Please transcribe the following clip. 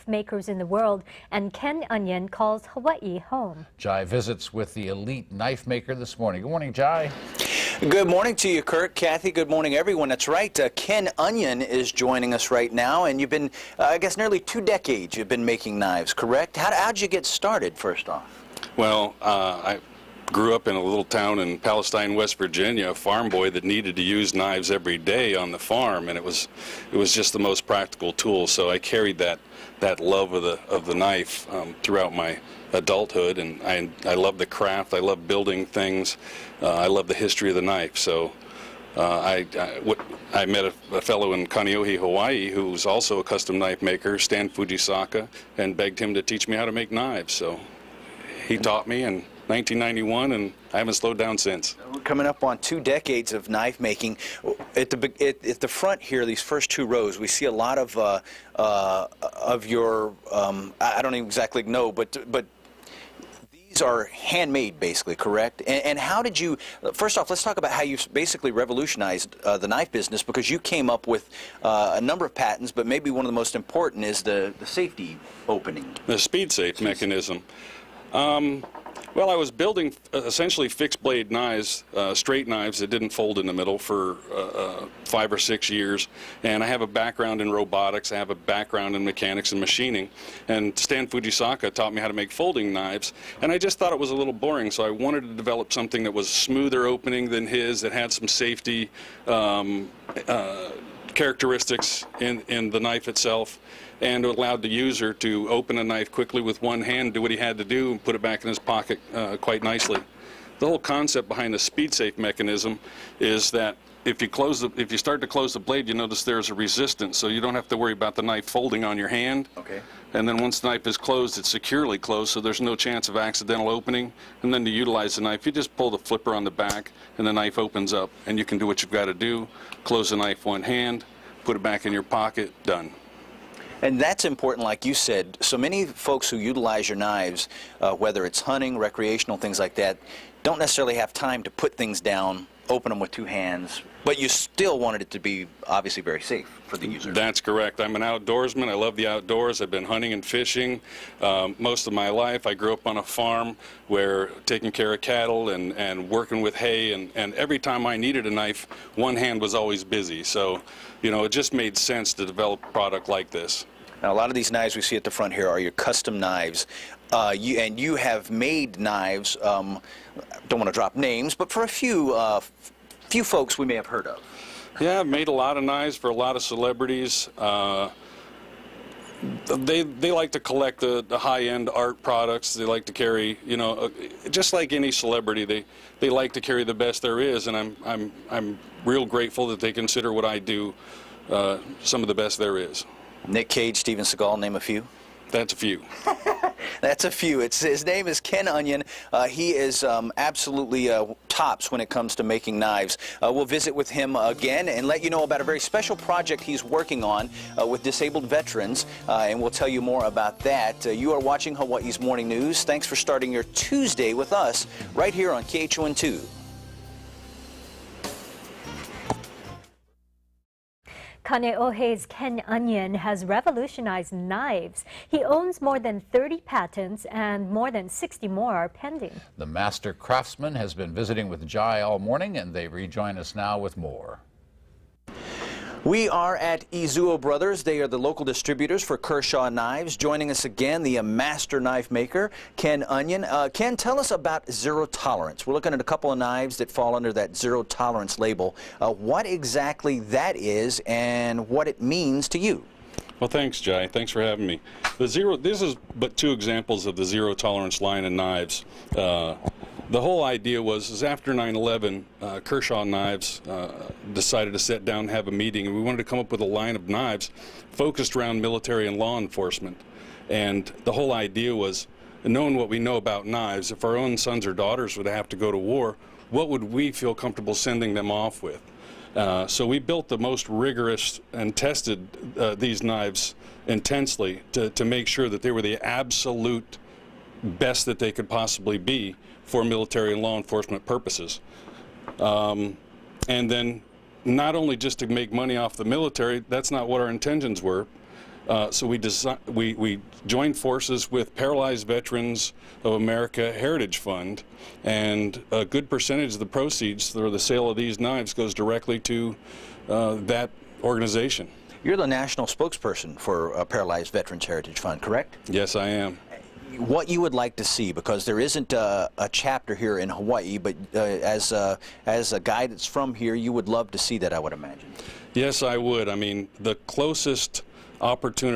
knife makers in the world, and Ken Onion calls Hawaii home. Jai visits with the elite knife maker this morning. Good morning, Jai. Good morning to you, Kirk. Kathy, good morning, everyone. That's right. Ken Onion is joining us right now, and you've been, I guess, nearly 2 decades you've been making knives, correct? How'd you get started, first off? Well, I grew up in a little town in Palestine, West Virginia, a farm boy that needed to use knives every day on the farm, and it was just the most practical tool. So I carried that love of the knife throughout my adulthood, and I love the craft. I love building things. I love the history of the knife. So I met a fellow in Kaneohe, Hawaii, who was also a custom knife maker, Stan Fujisaka, and begged him to teach me how to make knives. So he taught me in 1991, and I haven't slowed down since. We're coming up on 2 decades of knife making. At the front here, these first 2 rows, we see a lot of your, I don't even exactly know, but these are handmade, basically, correct? And how did you, first off, let's talk about how you basically revolutionized the knife business, because you came up with a number of patents, but maybe one of the most important is the safety opening. The speed safe mechanism. Well, I was building essentially fixed blade knives, straight knives that didn't fold in the middle for 5 or 6 years, and I have a background in robotics, I have a background in mechanics and machining, and Stan Fujisaka taught me how to make folding knives, and I just thought it was a little boring, so I wanted to develop something that was smoother opening than his, that had some safety characteristics in the knife itself, and allowed the user to open a knife quickly with one hand, do what he had to do, and put it back in his pocket quite nicely. The whole concept behind the speed safe mechanism is that if you start to close the blade, you notice there's a resistance, so you don't have to worry about the knife folding on your hand. Okay. And then once the knife is closed, it's securely closed, so there's no chance of accidental opening. And then to utilize the knife, you just pull the flipper on the back, and the knife opens up, and you can do what you've got to do. Close the knife one hand, put it back in your pocket, done. And that's important, like you said. So many folks who utilize your knives, whether it's hunting, recreational, things like that, don't necessarily have time to put things down, open them with 2 hands, but you still wanted it to be obviously very safe for the user. That's correct. I'm an outdoorsman. I love the outdoors. I've been hunting and fishing most of my life. I grew up on a farm where taking care of cattle and working with hay, and every time I needed a knife, one hand was always busy. So, you know, it just made sense to develop a product like this. Now, a lot of these knives we see at the front here are your custom knives. You have made knives, don't want to drop names, but for a few folks we may have heard of. Yeah, I've made a lot of knives for a lot of celebrities. They like to collect the high-end art products. They like to carry, you know, just like any celebrity, they like to carry the best there is, and I'm real grateful that they consider what I do some of the best there is. Nick Cage, Steven Seagal, name a few? That's a few. That's a few. His name is Ken Onion. He is absolutely tops when it comes to making knives. We'll visit with him again and let you know about a very special project he's working on with disabled veterans, and we'll tell you more about that. You are watching Hawaii's Morning News. Thanks for starting your Tuesday with us right here on KHON2. Kaneohe's Ken Onion has revolutionized knives. He owns more than 30 patents, and more than 60 more are pending. The master craftsman has been visiting with Jai all morning, and they rejoin us now with more. We are at Izuo Brothers. They are the local distributors for Kershaw Knives. Joining us again, the master knife maker, Ken Onion. Ken, tell us about zero tolerance. We're looking at a couple of knives that fall under that zero tolerance label. What exactly that is and what it means to you. Well, thanks, Jai. Thanks for having me. This is but 2 examples of the zero tolerance line of knives. The whole idea was after 9/11, Kershaw Knives decided to sit down and have a meeting, and we wanted to come up with a line of knives focused around military and law enforcement. And the whole idea was, knowing what we know about knives, if our own sons or daughters would have to go to war, what would we feel comfortable sending them off with? So we built the most rigorous and tested these knives intensely to make sure that they were the absolute best that they could possibly be for military and law enforcement purposes. And then not only just to make money off the military, that's not what our intentions were. So we joined forces with Paralyzed Veterans of America Heritage Fund, and a good percentage of the proceeds for the sale of these knives goes directly to that organization. You're the national spokesperson for Paralyzed Veterans Heritage Fund, correct? Yes, I am. What you would like to see, because there isn't a chapter here in Hawaii, but as a guy that's from here, you would love to see that, I would imagine. Yes, I would. I mean, the closest opportunity